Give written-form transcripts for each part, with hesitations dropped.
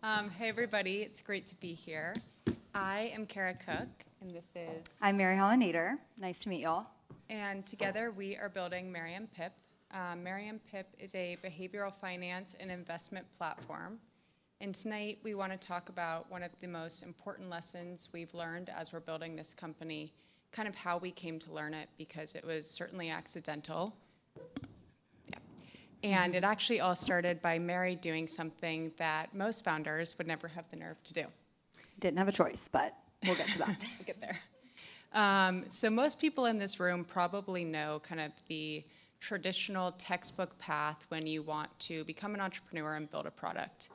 Hey everybody, it's great to be here. I am Cooke, and this is... I'm Holland Nader. Nice to meet y'all. And together we are building Miriam Pip. Miriam Pip is a behavioral finance and investment platform. And tonight we want to talk about one of the most important lessons we've learned as we're building this company, kind of how we came to learn it, because it was certainly accidental. And it actually all started by Mary doing something that most founders would never have the nerve to do. Didn't have a choice, but we'll get to that. We'll get there. So most people in this room probably know kind of the traditional textbook path when you want to become an entrepreneur and build a product.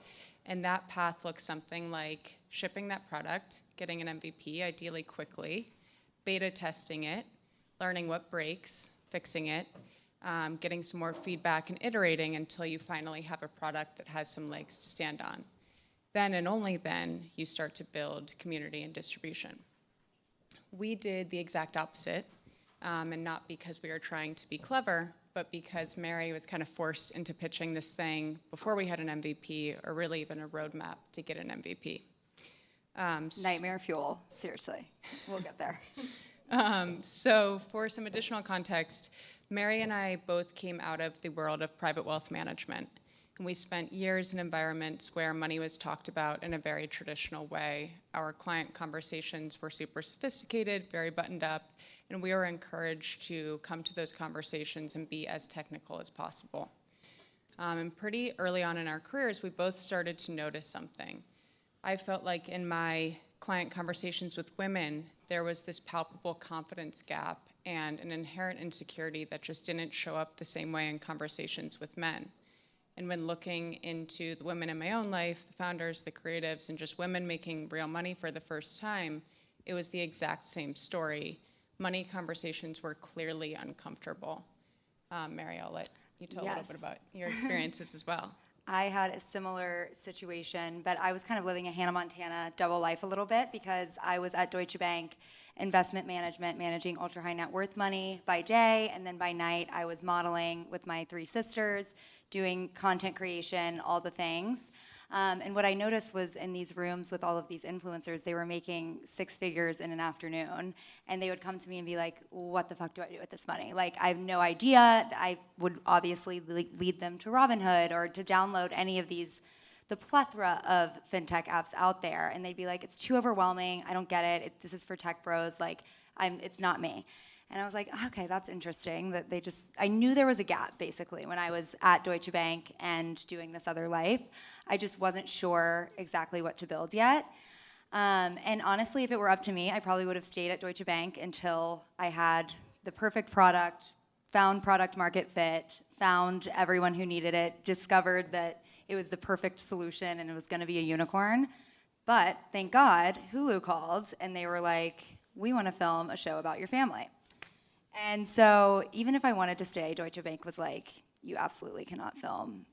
And that path looks something like shipping that product, getting an MVP, ideally quickly, beta testing it, learning what breaks, fixing it, getting some more feedback and iterating until you finally have a product that has some legs to stand on. Then and only then, you start to build community and distribution. We did the exact opposite, and not because we were trying to be clever, but because Mary was kind of forced into pitching this thing before we had an MVP, or really even a roadmap to get an MVP. Nightmare fuel, seriously. We'll get there. So for some additional context, Mary and I both came out of the world of private wealth management, and we spent years in environments where money was talked about in a very traditional way. Our client conversations were super sophisticated, very buttoned up, and we were encouraged to come to those conversations and be as technical as possible. And pretty early on in our careers, we both started to notice something. I felt like in my client conversations with women, there was this palpable confidence gap and an inherent insecurity that just didn't show up the same way in conversations with men. And when looking into the women in my own life, the founders, the creatives, and just women making real money for the first time, it was the exact same story. Money conversations were clearly uncomfortable. Mary, I'll let you tell a little bit about your experiences as well. I had a similar situation, but I was kind of living a Hannah Montana double life a little bit because I was at Deutsche Bank investment management, managing ultra high net worth money by day, and then by night I was modeling with my three sisters, doing content creation, all the things. And what I noticed was in these rooms with all of these influencers, they were making six figures in an afternoon, and they would come to me and be like, what the fuck do I do with this money? Like, I have no idea. I would obviously lead them to Robinhood or to download any of these, the plethora of fintech apps out there, and they'd be like, it's too overwhelming, I don't get it, this is for tech bros, like, it's not me. And I was like, okay, that's interesting that I knew there was a gap, basically, when I was at Deutsche Bank and doing this other life. I just wasn't sure exactly what to build yet. And honestly, if it were up to me, I probably would have stayed at Deutsche Bank until I had the perfect product, found product market fit, found everyone who needed it, discovered that it was the perfect solution and it was gonna be a unicorn. But thank God, Hulu called and they were like, we wanna film a show about your family. And so even if I wanted to stay, Deutsche Bank was like, you absolutely cannot film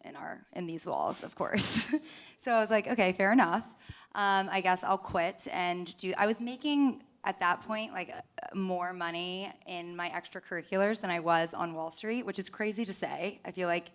in these walls, of course. So I was like, okay, fair enough. I guess I'll quit and I was making, at that point, like more money in my extracurriculars than I was on Wall Street, which is crazy to say. I feel like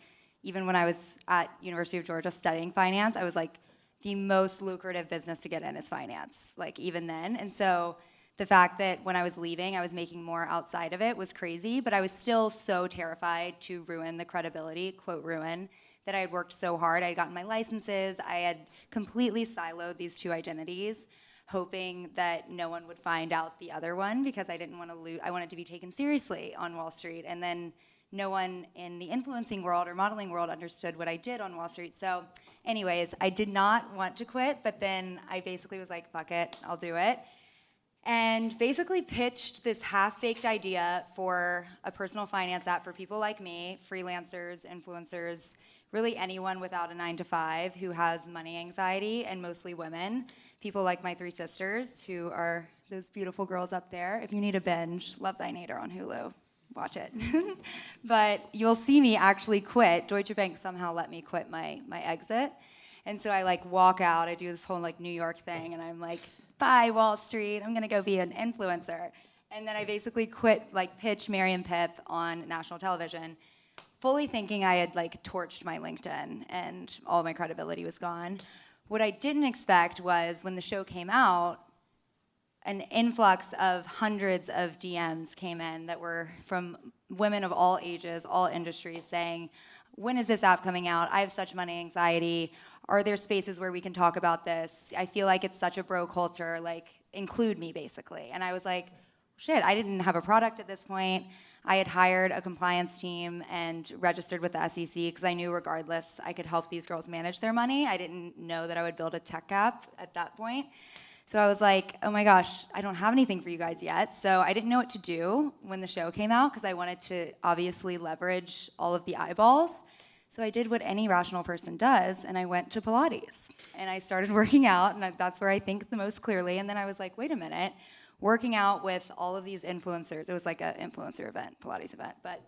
even when I was at University of Georgia studying finance, I was like, the most lucrative business to get in is finance, like even then. And so the fact that when I was leaving, I was making more outside of it was crazy, but I was still so terrified to ruin the credibility, quote ruin, that I had worked so hard. I had gotten my licenses. I had completely siloed these two identities, hoping that no one would find out the other one because I didn't want to lose. I wanted to be taken seriously on Wall Street, and then no one in the influencing world or modeling world understood what I did on Wall Street. So anyways, I did not want to quit, but then I basically was like, fuck it, I'll do it. And basically pitched this half-baked idea for a personal finance app for people like me, freelancers, influencers, really anyone without a 9-to-5 who has money anxiety, and mostly women. People like my three sisters, who are those beautiful girls up there. If you need a binge, Love Thy Nader on Hulu. Watch it. But you'll see me actually quit. Deutsche Bank somehow let me quit my exit. And so I like walk out, I do this whole like New York thing, and I'm like, bye Wall Street, I'm gonna go be an influencer. And then I basically quit, like pitch Miriam Pip on national television, fully thinking I had like torched my LinkedIn and all my credibility was gone. What I didn't expect was when the show came out, an influx of hundreds of DMs came in that were from women of all ages, all industries, saying, when is this app coming out? I have such money anxiety. Are there spaces where we can talk about this? I feel like it's such a bro culture, like, include me, basically. And I was like, shit, I didn't have a product at this point. I had hired a compliance team and registered with the SEC because I knew regardless I could help these girls manage their money. I didn't know that I would build a tech app at that point. So I was like, oh my gosh, I don't have anything for you guys yet. So I didn't know what to do when the show came out because I wanted to obviously leverage all of the eyeballs. So I did what any rational person does, and I went to Pilates. And I started working out, and that's where I think the most clearly. And then I was like, wait a minute, working out with all of these influencers. It was like an influencer event, Pilates event. But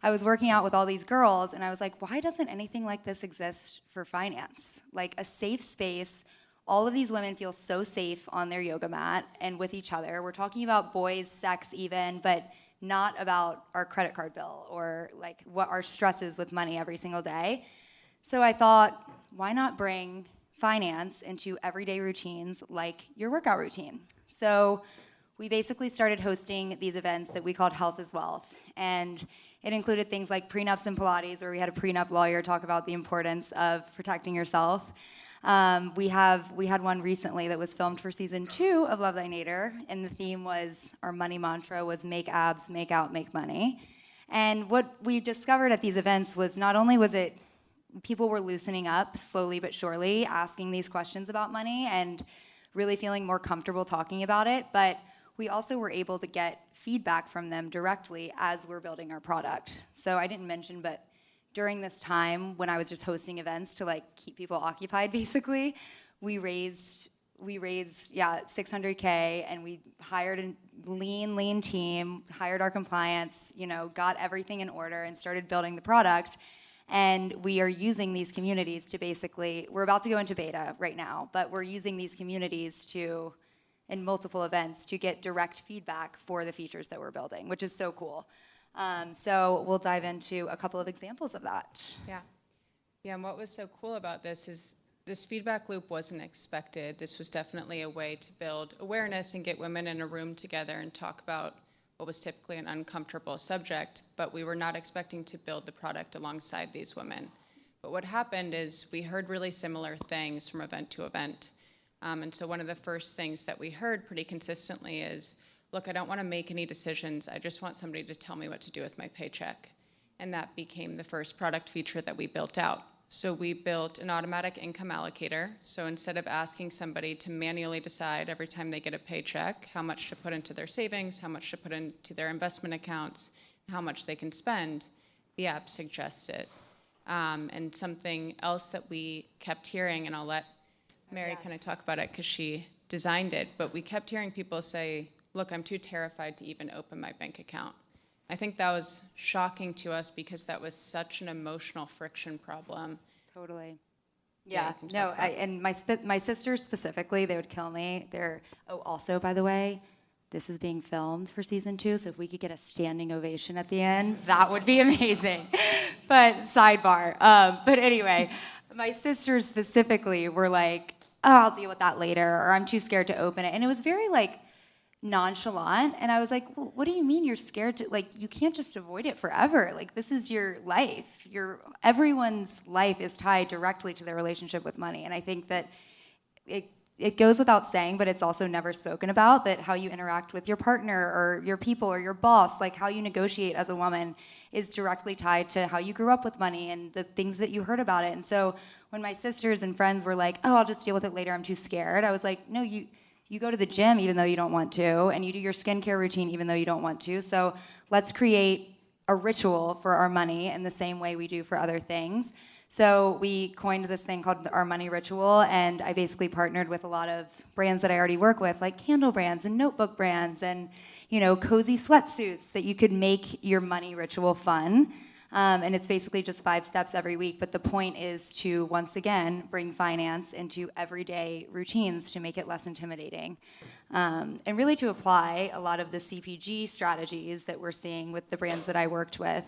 I was working out with all these girls, and I was like, why doesn't anything like this exist for finance? Like a safe space. All of these women feel so safe on their yoga mat and with each other. We're talking about boys, sex even, but not about our credit card bill or like what our stress is with money every single day. So I thought, why not bring finance into everyday routines like your workout routine? So we basically started hosting these events that we called Health is Wealth. And it included things like prenups and Pilates, where we had a prenup lawyer talk about the importance of protecting yourself. We had one recently that was filmed for season 2 of Love Thy Nader, and the theme was, our money mantra was make abs, make out, make money. And what we discovered at these events was not only was it people were loosening up slowly but surely, asking these questions about money and really feeling more comfortable talking about it, but we also were able to get feedback from them directly as we're building our product. So I didn't mention, but during this time when I was just hosting events to like keep people occupied, basically, we raised 600K, and we hired a lean team, hired our compliance, got everything in order and started building the product. And we are using these communities to basically, we're about to go into beta right now, but we're using these communities in multiple events to get direct feedback for the features that we're building, which is so cool. So we'll dive into a couple of examples of that. Yeah, and what was so cool about this is this feedback loop wasn't expected. This was definitely a way to build awareness and get women in a room together and talk about what was typically an uncomfortable subject, but we were not expecting to build the product alongside these women. But what happened is we heard really similar things from event to event. And so one of the first things that we heard pretty consistently is, look, I don't want to make any decisions. I just want somebody to tell me what to do with my paycheck. And that became the first product feature that we built out. So we built an automatic income allocator. So instead of asking somebody to manually decide every time they get a paycheck how much to put into their savings, how much to put into their investment accounts, and how much they can spend, the app suggests it. And something else that we kept hearing, and I'll let Mary kind of talk about it because she designed it, but we kept hearing people say, look, I'm too terrified to even open my bank account. I think that was shocking to us because that was such an emotional friction problem. Totally. Yeah, no, and my sisters specifically, they would kill me. Also, by the way, this is being filmed for season 2, so if we could get a standing ovation at the end, that would be amazing. But sidebar. But anyway, my sisters specifically were like, oh, I'll deal with that later, or I'm too scared to open it. And it was very like nonchalant, and I was like, well, what do you mean you're scared to, like, you can't just avoid it forever. Like, this is your life. Everyone's life is tied directly to their relationship with money. And I think that it goes without saying, but it's also never spoken about, that how you interact with your partner or your people or your boss, like how you negotiate as a woman, is directly tied to how you grew up with money and the things that you heard about it. And so when my sisters and friends were like, oh, I'll just deal with it later, I'm too scared, I was like, no, you go to the gym even though you don't want to, and you do your skincare routine even though you don't want to. So let's create a ritual for our money in the same way we do for other things. So we coined this thing called our money ritual, and I basically partnered with a lot of brands that I already work with, like candle brands and notebook brands and cozy sweatsuits, that you could make your money ritual fun. And it's basically just 5 steps every week. But the point is to, once again, bring finance into everyday routines to make it less intimidating. And really to apply a lot of the CPG strategies that we're seeing with the brands that I worked with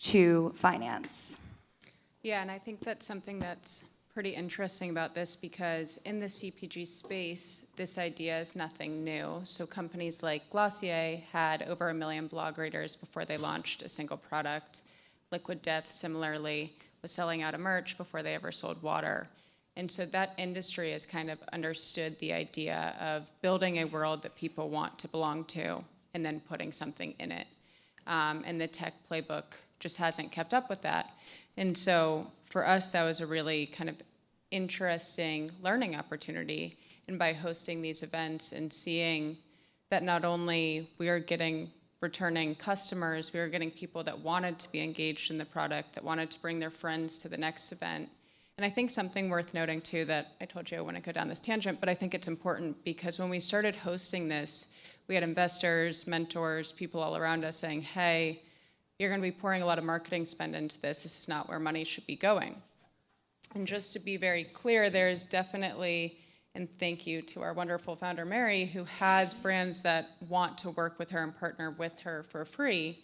to finance. Yeah, and I think that's something that's pretty interesting about this because in the CPG space, this idea is nothing new. So companies like Glossier had over 1 million blog readers before they launched a single product. Liquid Death, similarly, was selling out of merch before they ever sold water. And so that industry has kind of understood the idea of building a world that people want to belong to and then putting something in it. And the tech playbook just hasn't kept up with that. And so for us, that was a really kind of interesting learning opportunity. And by hosting these events and seeing that not only we are getting returning customers, we were getting people that wanted to be engaged in the product, that wanted to bring their friends to the next event. And I think something worth noting too, that I told you I wouldn't go down this tangent, but I think it's important because when we started hosting this, we had investors, mentors, people all around us saying, hey, you're going to be pouring a lot of marketing spend into this. This is not where money should be going. And just to be very clear, there's definitely, and thank you to our wonderful founder, Mary, who has brands that want to work with her and partner with her for free.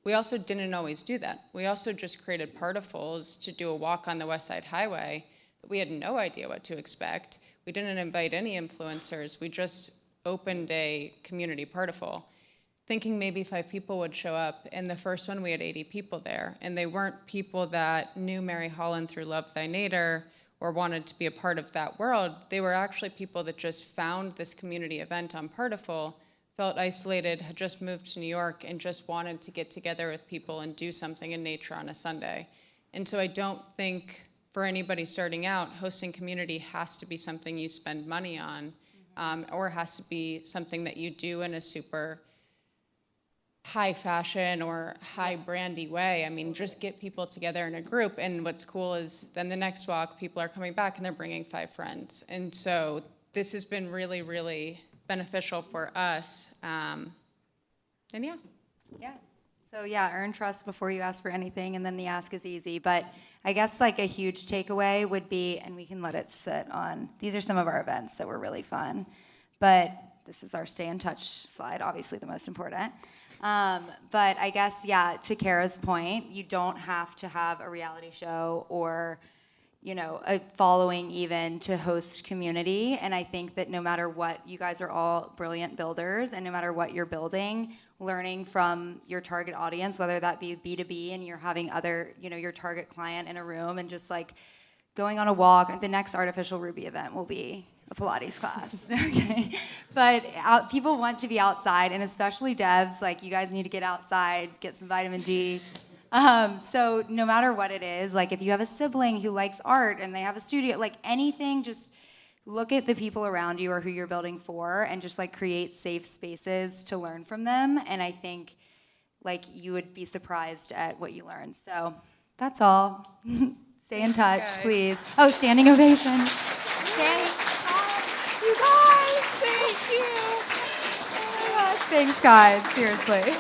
We also didn't always do that. We also just created Partifuls to do a walk on the West Side Highway. We had no idea what to expect. We didn't invite any influencers. We just opened a community Partiful, thinking maybe 5 people would show up. And the first one, we had 80 people there. And they weren't people that knew Mary Holland through Love Thy Nader or wanted to be a part of that world. They were actually people that just found this community event on Partiful, felt isolated, had just moved to New York, and just wanted to get together with people and do something in nature on a Sunday. And so I don't think for anybody starting out, hosting community has to be something you spend money on, or has to be something that you do in a super high fashion or high brandy way. I mean, just get people together in a group. And what's cool is then the next walk, people are coming back and they're bringing 5 friends. And so this has been really, really beneficial for us. And yeah. Yeah. So yeah, earn trust before you ask for anything, and then the ask is easy. But I guess like a huge takeaway would be, and we can let it sit on, these are some of our events that were really fun. But this is our stay in touch slide, obviously the most important. But I guess, yeah, to Kara's point, you don't have to have a reality show or, you know, a following even to host community. And I think that no matter what, you guys are all brilliant builders, and no matter what you're building, learning from your target audience, whether that be B2B and you're having other, you know, your target client in a room and just like going on a walk. The next Artificial Ruby event will be a Pilates class, okay? But people want to be outside, and especially devs, like you guys need to get outside, get some vitamin D. So no matter what it is, like if you have a sibling who likes art and they have a studio, like anything, just look at the people around you or who you're building for and just like create safe spaces to learn from them. And I think like you would be surprised at what you learn. So that's all. Stay in touch, please. Oh, standing ovation. Thanks, you guys. Thank you. Oh my gosh, thanks, guys. Seriously.